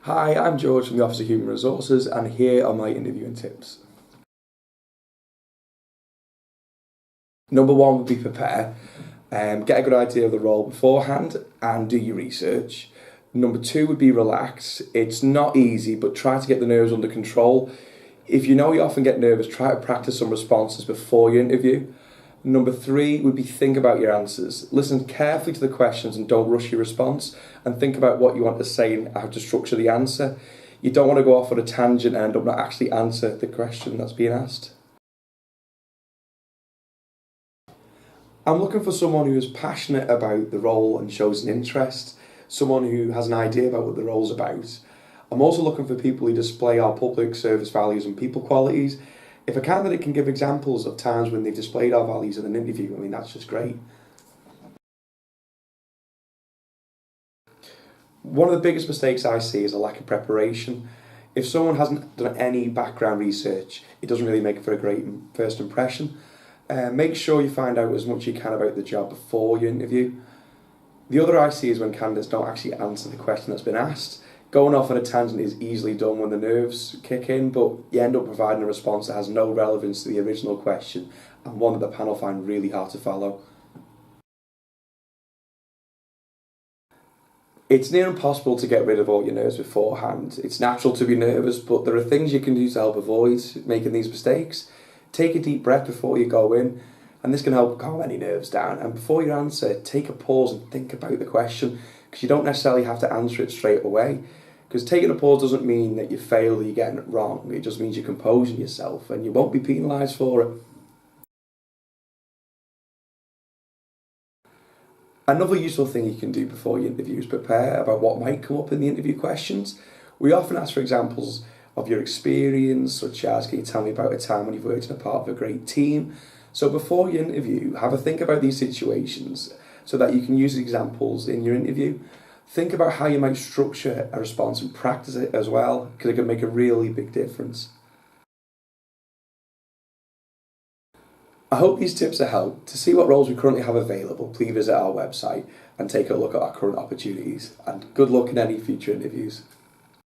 Hi, I'm George from the Office of Human Resources, and here are my interviewing tips. Number one would be prepare. Get a good idea of the role beforehand and do your research. Number two would be relax. It's not easy, but try to get the nerves under control. If you know you often get nervous, try to practice some responses before your interview. Number three would be think about your answers. Listen carefully to the questions and don't rush your response, and think about what you want to say and how to structure the answer. You don't want to go off on a tangent and end up not actually answer the question that's being asked. I'm looking for someone who is passionate about the role and shows an interest, someone who has an idea about what the role's about. I'm also looking for people who display our public service values and people qualities. If a candidate can give examples of times when they've displayed our values in an interview, that's just great. One of the biggest mistakes I see is a lack of preparation. If someone hasn't done any background research, it doesn't really make for a great first impression. Make sure you find out as much as you can about the job before your interview. The other I see is when candidates don't actually answer the question that's been asked. Going off on a tangent is easily done when the nerves kick in, but you end up providing a response that has no relevance to the original question and one that the panel find really hard to follow. It's near impossible to get rid of all your nerves beforehand. It's natural to be nervous, but there are things you can do to help avoid making these mistakes. Take a deep breath before you go in, and this can help calm any nerves down. And before you answer, take a pause and think about the question, because you don't necessarily have to answer it straight away. Because taking a pause doesn't mean that you fail or you're getting it wrong. It just means you're composing yourself and you won't be penalised for it. Another useful thing you can do before your interview is prepare about what might come up in the interview questions. We often ask for examples of your experience, such as, can you tell me about a time when you've worked in a part of a great team? So before your interview, have a think about these situations so that you can use examples in your interview. Think about how you might structure a response and practice it as well, because it can make a really big difference. I hope these tips have helped. To see what roles we currently have available, please visit our website and take a look at our current opportunities. And good luck in any future interviews.